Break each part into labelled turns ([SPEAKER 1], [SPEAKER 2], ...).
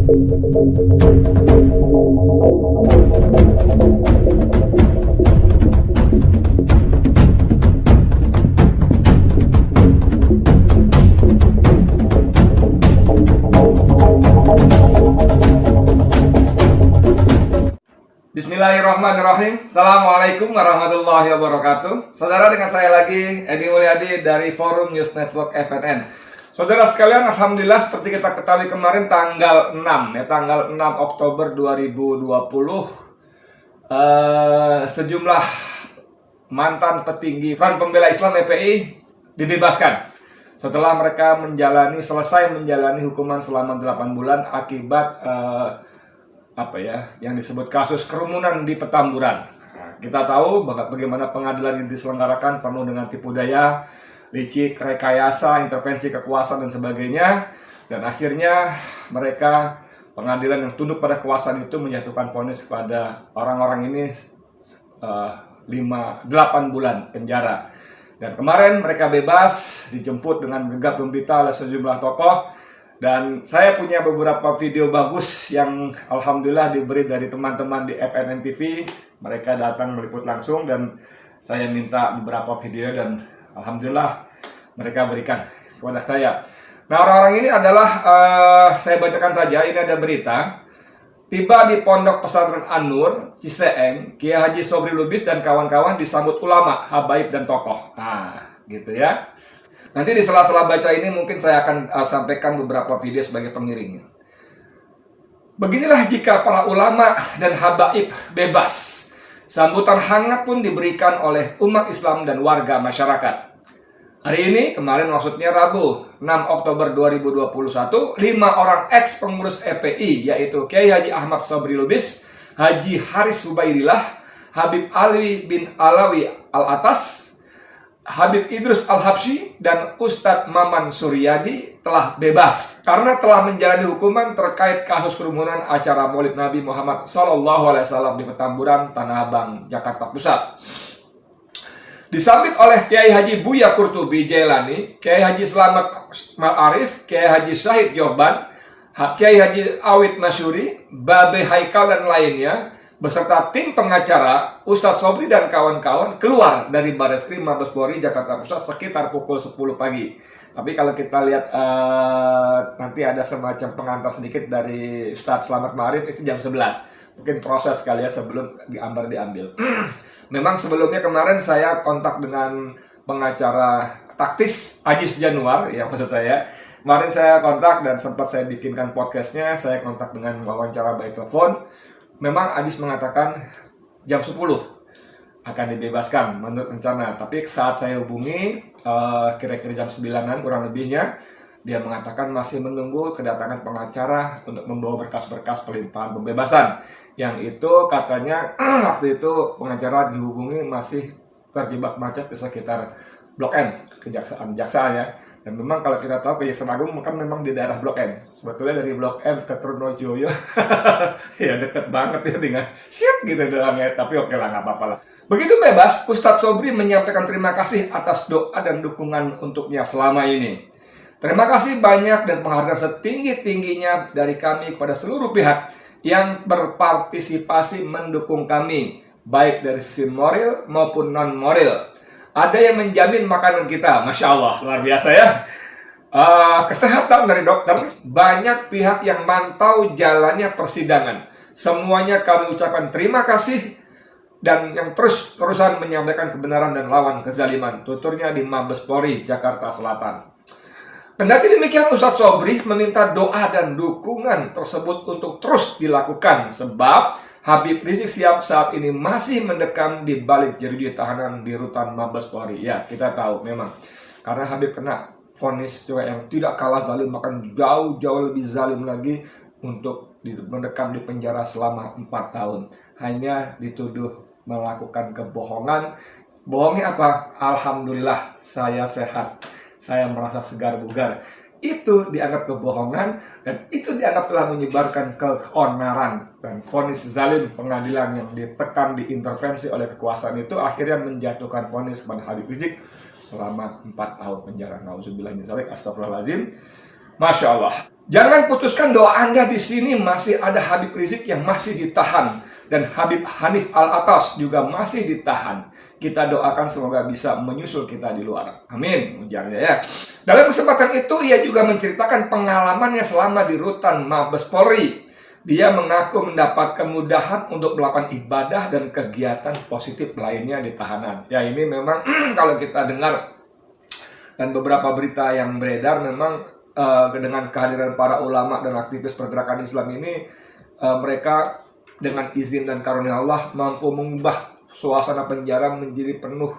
[SPEAKER 1] Bismillahirrahmanirrahim. Assalamualaikum warahmatullahi wabarakatuh. Saudara, dengan saya lagi Edi Mulyadi dari Forum News Network FNN. Saudara sekalian, alhamdulillah seperti kita ketahui kemarin tanggal 6 Oktober 2020 sejumlah mantan petinggi Front Pembela Islam FPI dibebaskan setelah mereka selesai menjalani hukuman selama 8 bulan akibat yang disebut kasus kerumunan di Petamburan. Nah, kita tahu bagaimana pengadilan yang diselenggarakan penuh dengan tipu daya, licik, rekayasa, intervensi kekuasaan dan sebagainya. Dan akhirnya mereka, pengadilan yang tunduk pada kekuasaan itu, menjatuhkan vonis kepada orang-orang ini 8 bulan penjara. Dan kemarin mereka bebas, dijemput dengan gegap gempita oleh sejumlah tokoh. Dan saya punya beberapa video bagus yang alhamdulillah diberi dari teman-teman di FNN TV. Mereka datang meliput langsung dan saya minta beberapa video dan alhamdulillah mereka berikan kepada saya. Nah, orang-orang ini adalah, saya bacakan saja, ini ada berita. Tiba di Pondok Pesantren An-Nur, Ciseeng, Kiai Haji Sobri Lubis dan kawan-kawan disambut ulama, habaib dan tokoh. Nah, gitu ya. Nanti di sela-sela baca ini mungkin saya akan sampaikan beberapa video sebagai pengiringnya. Beginilah jika para ulama dan habaib bebas. Sambutan hangat pun diberikan oleh umat Islam dan warga masyarakat. Hari ini, kemarin maksudnya Rabu, 6 Oktober 2021, 5 orang ex-pengurus FPI, yaitu Kiai Haji Ahmad Sobri Lubis, Haji Haris Hubaidillah, Habib Ali bin Alawi Al-Atas, Habib Idrus Al-Habsyi, dan Ustadz Maman Suryadi telah bebas karena telah menjalani hukuman terkait kasus kerumunan acara Maulid Nabi Muhammad SAW di Petamburan, Tanah Abang, Jakarta Pusat. Disambit oleh Kiai Haji Buya Qurtubi Jailani, Kiai Haji Slamet Ma'arif, Kiai Haji Syahid Joban, Kiai Haji Awid Masyuri, Babe Haikal dan lainnya, beserta tim pengacara, Ustadz Sobri dan kawan-kawan keluar dari Bareskrim Mabes Polri Jakarta Pusat sekitar pukul 10 pagi. Tapi kalau kita lihat nanti ada semacam pengantar sedikit dari Ustadz Slamet Ma'arif itu jam 11. Mungkin proses kali ya sebelum diambil. Memang sebelumnya kemarin saya kontak dengan pengacara taktis Ajis Januar, ya maksud saya. Kemarin saya kontak dan sempat saya bikinkan podcastnya, saya kontak dengan wawancara by telepon. Memang Ajis mengatakan jam 10 akan dibebaskan menurut rencana. Tapi saat saya hubungi kira-kira jam 9-an kurang lebihnya, dia mengatakan masih menunggu kedatangan pengacara untuk membawa berkas-berkas pelimpahan pembebasan. Yang itu katanya waktu itu pengacara dihubungi masih terjebak macet di sekitar Blok M, Kejaksaan ya. Dan memang kalau kita tahu Kejaksaan Agung kan memang di daerah Blok M. Sebetulnya dari Blok M ke Trunojoyo ya deket banget ya, tinggal siap gitu doang ya. Tapi oke lah, nggak apa-apa lah. Begitu bebas, Ustadz Sobri menyampaikan terima kasih atas doa dan dukungan untuknya selama ini. Terima kasih banyak dan penghargaan setinggi-tingginya dari kami kepada seluruh pihak yang berpartisipasi mendukung kami, baik dari sisi moral maupun non-moral. Ada yang menjamin makanan kita, Masya Allah, luar biasa ya. Kesehatan dari dokter, banyak pihak yang mantau jalannya persidangan. Semuanya kami ucapkan terima kasih dan yang terus-terusan menyampaikan kebenaran dan lawan kezaliman. Tuturnya di Mabes Polri, Jakarta Selatan. Kendati demikian, Ustadz Sobri meminta doa dan dukungan tersebut untuk terus dilakukan sebab Habib Rizik Syihab saat ini masih mendekam di balik jeruji tahanan di rutan Mabes Polri. Ya, kita tahu memang karena Habib kena vonis juga yang tidak kalah zalim, bahkan jauh-jauh lebih zalim lagi untuk mendekam di penjara selama 4 tahun. Hanya dituduh melakukan kebohongan. Bohongnya apa? Alhamdulillah saya sehat. Saya merasa segar bugar. Itu dianggap kebohongan dan itu dianggap telah menyebarkan keonaran. Dan vonis zalim pengadilan yang ditekan, diintervensi oleh kekuasaan itu akhirnya menjatuhkan vonis kepada Habib Rizik selama 4 tahun penjara. Nauzubillah min dzalik, astagfirullahaladzim. Masya Allah. Jangan putuskan doa Anda di sini. Masih ada Habib Rizik yang masih ditahan, dan Habib Hanif Alatas juga masih ditahan. Kita doakan semoga bisa menyusul kita di luar. Amin. Ujarnya ya. Dalam kesempatan itu ia juga menceritakan pengalamannya selama di rutan Mabes Polri. Dia mengaku mendapat kemudahan untuk melakukan ibadah dan kegiatan positif lainnya di tahanan. Ya, ini memang kalau kita dengar dan beberapa berita yang beredar, memang dengan kehadiran para ulama dan aktivis pergerakan Islam ini, mereka dengan izin dan karunia Allah mampu mengubah suasana penjara menjadi penuh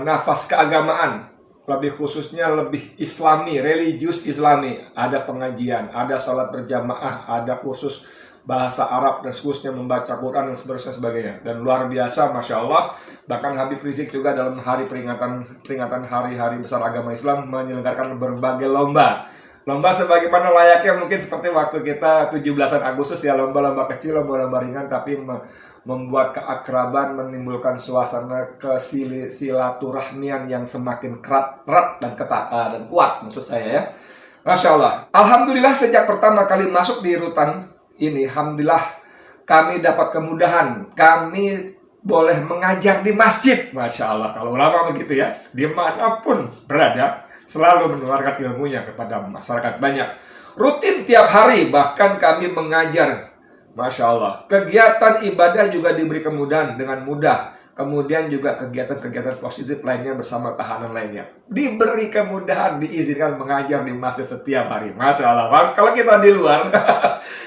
[SPEAKER 1] nafas keagamaan, lebih khususnya lebih Islami, religius Islami. Ada pengajian, ada sholat berjamaah, ada kursus bahasa Arab dan khususnya membaca Quran dan sebagainya. Dan luar biasa, Masya Allah. Bahkan Habib Rizik juga dalam peringatan hari-hari besar agama Islam menyelenggarakan berbagai lomba. Lomba sebagaimana layaknya mungkin seperti waktu kita 17-an Agustus ya, lomba-lomba kecil, lomba-lomba ringan, tapi membuat keakraban, menimbulkan suasana kesilaturahmian yang semakin erat dan ketat dan kuat, maksud saya ya. Masya Allah. Alhamdulillah sejak pertama kali masuk di rutan ini, alhamdulillah kami dapat kemudahan. Kami boleh mengajar di masjid. Masya Allah, kalau ulama begitu ya, dimanapun berada selalu menularkan ilmunya kepada masyarakat banyak. Rutin tiap hari, bahkan kami mengajar. Masya Allah. Kegiatan ibadah juga diberi kemudahan dengan mudah. Kemudian juga kegiatan-kegiatan positif lainnya bersama tahanan lainnya. Diberi kemudahan, diizinkan mengajar di masjid setiap hari. Masya Allah. Kalau kita di luar,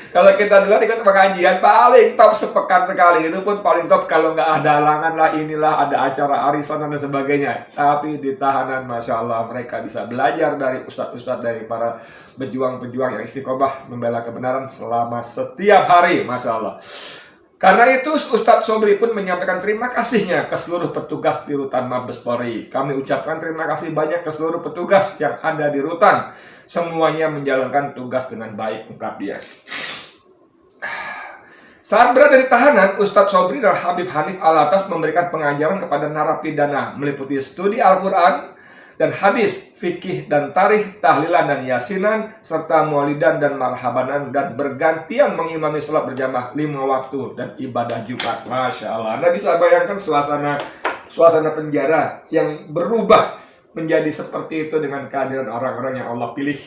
[SPEAKER 1] ikut pengajian, paling top sepekan sekali. Itu pun paling top kalau nggak ada halangan lah, inilah ada acara arisan dan sebagainya. Tapi di tahanan, Masya Allah, mereka bisa belajar dari ustadz-ustadz, dari para pejuang-pejuang yang istiqomah membela kebenaran selama setiap hari. Masya Allah. Karena itu Ustadz Sobri pun menyampaikan terima kasihnya ke seluruh petugas di rutan Mabes Polri. Kami ucapkan terima kasih banyak ke seluruh petugas yang ada di rutan. Semuanya menjalankan tugas dengan baik, ungkap dia. Saat berada di tahanan, Ustadz Sobri dan Habib Hanif Alatas memberikan pengajaran kepada narapidana meliputi studi Al-Quran dan hadis, fikih dan tarikh, tahlilan dan yasinan, serta maulidan dan marhabanan, dan bergantian mengimami sholat berjamaah 5 waktu dan ibadah Jumat. Masya Allah. Anda bisa bayangkan suasana penjara yang berubah menjadi seperti itu dengan kehadiran orang-orang yang Allah pilih.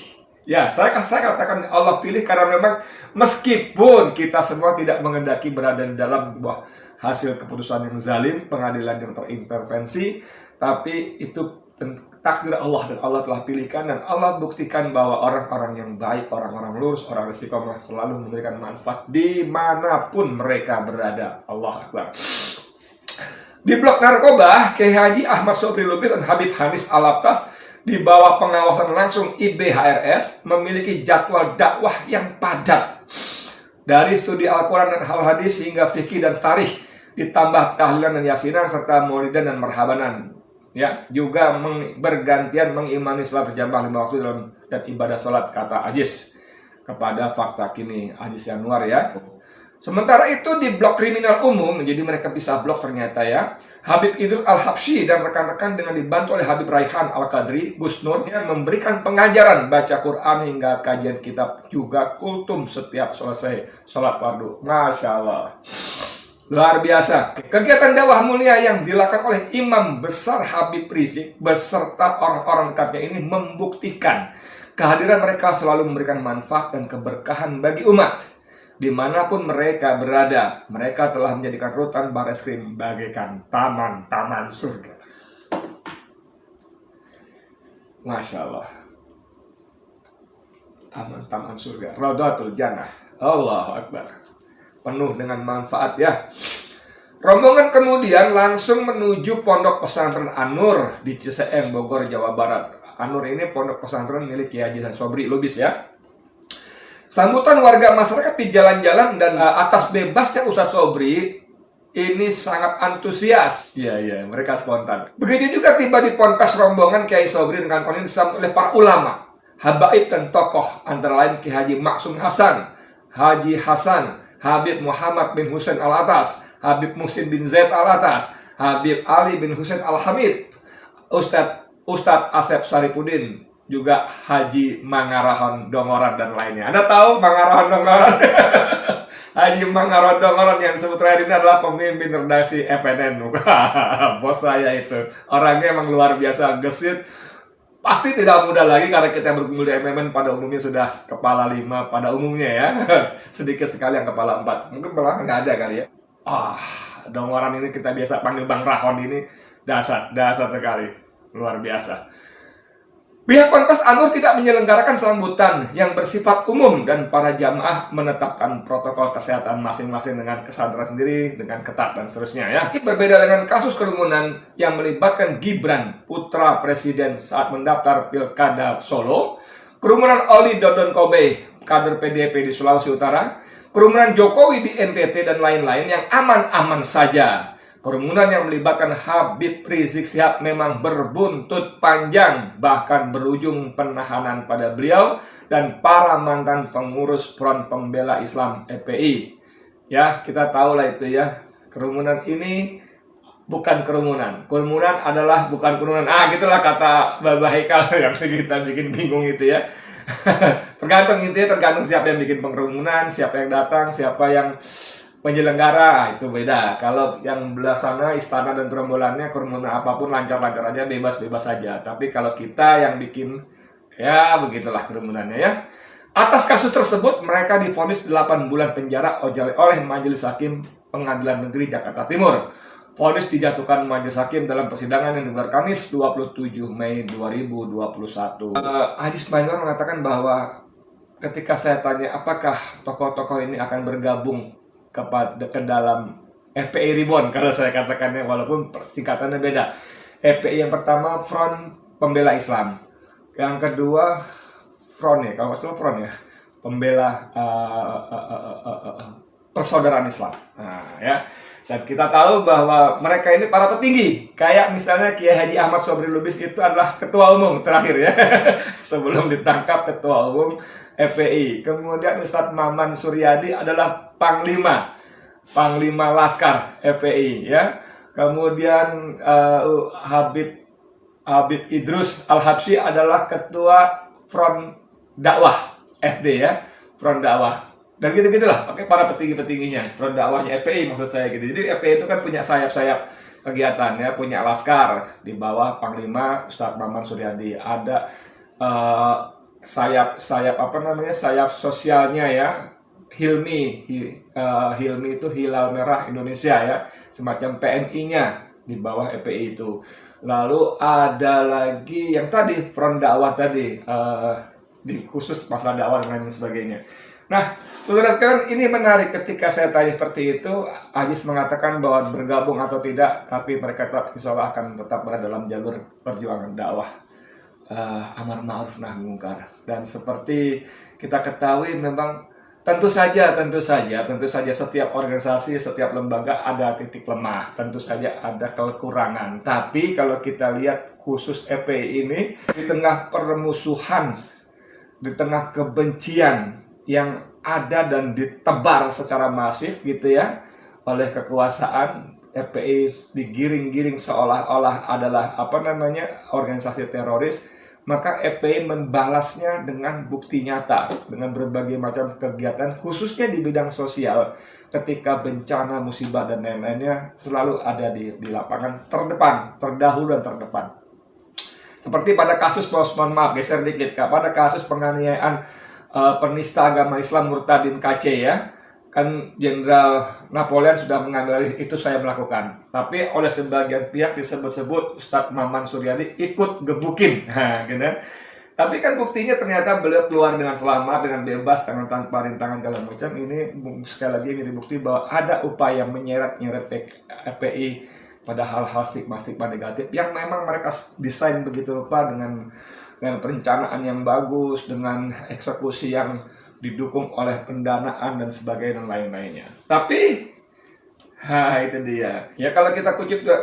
[SPEAKER 1] Ya, saya katakan Allah pilih karena memang meskipun kita semua tidak mengendaki berada di dalam sebuah hasil keputusan yang zalim, pengadilan yang terintervensi, tapi itu takdir Allah, dan Allah telah pilihkan, dan Allah buktikan bahwa orang-orang yang baik, orang-orang lurus, orang istiqomah selalu memberikan manfaat dimanapun mereka berada. Allah Akbar. Di blok narkoba, Kiai Haji Ahmad Sobri Lubis dan Habib Hanif Alatas di bawah pengawasan langsung IBHRS memiliki jadwal dakwah yang padat. Dari studi Al-Quran dan Al-Hadis hingga fikih dan tarikh, ditambah tahlilan dan yasinan serta maulidan dan marhabanan. Ya, juga bergantian mengimami sholat berjamaah 5 waktu dan ibadah sholat, kata Aziz kepada Fakta Kini, Aziz Yanuar ya. Sementara itu di blok kriminal umum, jadi mereka pisah blok ternyata ya, Habib Idrus Al-Habsyi dan rekan-rekan dengan dibantu oleh Habib Raihan Al-Qadri, Gus Nur, yang memberikan pengajaran baca Quran hingga kajian kitab, juga kultum setiap selesai sholat fardu. Masya Allah. Luar biasa. Kegiatan dakwah mulia yang dilakukan oleh Imam Besar Habib Rizik beserta orang-orang dekatnya ini membuktikan kehadiran mereka selalu memberikan manfaat dan keberkahan bagi umat. Dimanapun mereka berada, mereka telah menjadikan rutan Bareskrim bagaikan taman-taman surga. Masya Allah. Taman-taman surga. Raudatul Jannah. Allahu Akbar. Penuh dengan manfaat ya. Rombongan kemudian langsung menuju Pondok Pesantren An-Nur di Ciseeng, Bogor, Jawa Barat. An-Nur ini pondok pesantren milik Kiai Haji Sobri Lubis ya. Sambutan warga masyarakat di jalan-jalan dan atas bebasnya Ustadz Sobri ini sangat antusias. Iya, mereka spontan. Begitu juga tiba di ponpes rombongan Kiai Sobri dengan kawan disambut oleh para ulama, habaib dan tokoh, antara lain Kiai Haji Maksum Hasan, Haji Hasan, Habib Muhammad bin Husain Al-Atas, Habib Muhsin bin Zaid Al-Atas, Habib Ali bin Husain Al-Hamid, Ustadz Asep Saripudin, juga Haji Mangarahon Dongoran dan lainnya. Anda tahu Mangarahon Dongoran? Haji Mangarahon Dongoran yang disebut terakhir ini adalah pemimpin redaksi FNN. Bos saya itu. Orangnya emang luar biasa gesit. Pasti tidak mudah lagi karena kita berkumpul di MMN pada umumnya sudah kepala 5 pada umumnya ya. Sedikit sekali yang kepala 4. Mungkin malah nggak ada kali ya. Dongoran ini kita biasa panggil Bang Rahon ini dasar sekali. Luar biasa. Pihak Ponpes An-Nur tidak menyelenggarakan sambutan yang bersifat umum dan para jamaah menetapkan protokol kesehatan masing-masing dengan kesadaran sendiri, dengan ketat dan seterusnya ya. Ini berbeda dengan kasus kerumunan yang melibatkan Gibran, putra presiden saat mendaftar Pilkada Solo, kerumunan Oli Dodon Kobe, kader PDIP di Sulawesi Utara, kerumunan Jokowi di NTT dan lain-lain yang aman-aman saja. Kerumunan yang melibatkan Habib Rizik Syihab memang berbuntut panjang, bahkan berujung penahanan pada beliau dan para mantan pengurus Front Pembela Islam FPI. Ya, kita tahu lah itu ya. Kerumunan ini bukan kerumunan. Kerumunan adalah bukan kerumunan. Gitulah kata Baba Haikal yang kita bikin bingung itu ya. Tergantung siapa yang bikin kerumunan, siapa yang datang, siapa yang penyelenggara, itu beda. Kalau yang belah sana istana dan gerombolannya kerumunan apapun lancar-lancar aja, bebas-bebas saja. Tapi kalau kita yang bikin, ya begitulah kerumunannya ya. Atas kasus tersebut mereka divonis 8 bulan penjara oleh Majelis Hakim Pengadilan Negeri Jakarta Timur. Vonis dijatuhkan Majelis Hakim dalam persidangan yang digelar Kamis 27 Mei 2021. Hadis Mainur mengatakan bahwa ketika saya tanya apakah tokoh-tokoh ini akan bergabung ke dalam FPI Reborn, kalau saya katakannya walaupun singkatannya beda. FPI yang pertama Front Pembela Islam, yang kedua Front ya, kalau nggak salah Front ya, Pembela Persaudaraan Islam. Nah, ya. Dan kita tahu bahwa mereka ini para petinggi, kayak misalnya Kiai Haji Ahmad Sobri Lubis itu adalah ketua umum terakhir ya, sebelum ditangkap ketua umum FPI. Kemudian Ustadz Maman Suryadi adalah Panglima Laskar FPI ya. Kemudian Habib Idrus Al-Habsyi adalah ketua Front Dakwah FD ya, Front Dakwah. Dan gitu-gitulah, pakai para petinggi-petingginya, Front Dakwahnya FPI maksud saya gitu. Jadi FPI itu kan punya sayap-sayap kegiatan ya, punya Laskar di bawah Panglima Ustadz Maman Suryadi. Ada sayap sosialnya ya, Hilmi itu Hilal Merah Indonesia ya, semacam PMI-nya di bawah FPI itu. Lalu ada lagi yang tadi Front Dakwah tadi, di khusus masalah dakwah dan lain sebagainya. Nah, saudara sekalian, ini menarik ketika saya tanya seperti itu, Ajis mengatakan bahwa bergabung atau tidak, tapi mereka tetap insya Allah akan tetap berada dalam jalur perjuangan dakwah amar ma'ruf nahi mungkar. Dan seperti kita ketahui memang tentu saja setiap organisasi, setiap lembaga ada titik lemah, tentu saja ada kekurangan. Tapi kalau kita lihat khusus FPI ini, di tengah permusuhan, di tengah kebencian yang ada dan ditebar secara masif gitu ya oleh kekuasaan, FPI digiring-giring seolah-olah adalah organisasi teroris, maka FPI membalasnya dengan bukti nyata, dengan berbagai macam kegiatan khususnya di bidang sosial. Ketika bencana, musibah dan lain-lainnya selalu ada di lapangan terdepan, terdahulu dan terdepan. Seperti pada kasus, mohon maaf geser dikit, pada kasus penganiayaan penista agama Islam Murtadin KC ya, kan Jenderal Napoleon sudah mengambil itu saya melakukan, tapi oleh sebagian pihak disebut-sebut Ustadz Maman Suryadi ikut gebukin, gitu. Tapi kan buktinya ternyata beliau keluar dengan selamat, dengan bebas, tanpa rintangan segala macam. Ini sekali lagi ini bukti bahwa ada upaya menyeret-nyeret FPI pada hal-hal stigma-stigma negatif yang memang mereka desain begitu rupa dengan perencanaan yang bagus, dengan eksekusi yang didukung oleh pendanaan dan sebagainya dan lain-lainnya. Tapi itu dia. Ya kalau kita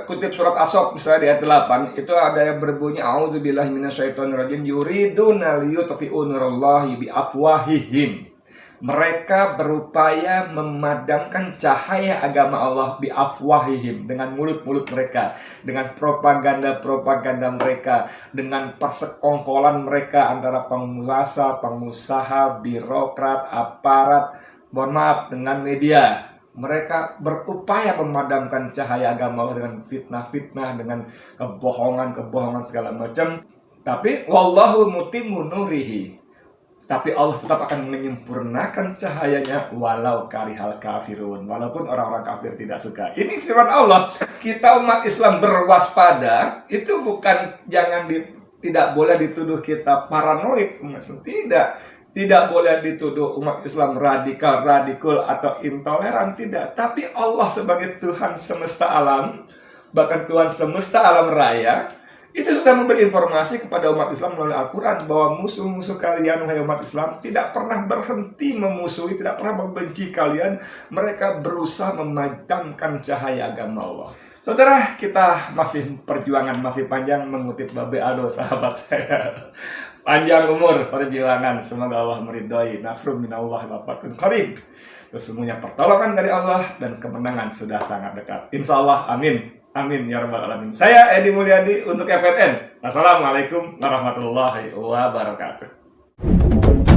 [SPEAKER 1] kutip surat As-Saff misalnya di ayat 8 itu ada yang berbunyi a'udzubillahi minasyaitonirrajim yuriduna liyutfi'u nurallahi biafwahihim Mereka berupaya memadamkan cahaya agama Allah bi afwahihim, dengan mulut-mulut mereka, dengan propaganda-propaganda mereka, dengan persekongkolan mereka antara pengusaha, birokrat, aparat, mohon maaf, dengan media. Mereka berupaya memadamkan cahaya agama Allah dengan fitnah-fitnah, dengan kebohongan-kebohongan segala macam. Tapi wallahu mutimmu nurihi, tapi Allah tetap akan menyempurnakan cahayanya walau karihal kafirun, walaupun orang-orang kafir tidak suka. Ini firman Allah. Kita umat Islam berwaspada, itu bukan tidak boleh dituduh kita paranoid umat Islam. Tidak boleh dituduh umat Islam radikal atau intoleran, tidak. Tapi Allah sebagai Tuhan semesta alam, bahkan Tuhan semesta alam raya, itu sudah memberi informasi kepada umat Islam melalui Al-Quran bahwa musuh-musuh kalian, wahai umat Islam, tidak pernah berhenti memusuhi, tidak pernah membenci kalian. Mereka berusaha memadamkan cahaya agama Allah. Saudara, kita perjuangan masih panjang, mengutip Babe Aldo, sahabat saya. Panjang umur perjuangan, semoga Allah meridhai. Nasrun minallah wa fathun qarib. Sesungguhnya pertolongan dari Allah dan kemenangan sudah sangat dekat. Insya Allah, amin. Amin ya rabbal alamin. Saya Edi Mulyadi untuk FNN. Assalamualaikum warahmatullahi wabarakatuh.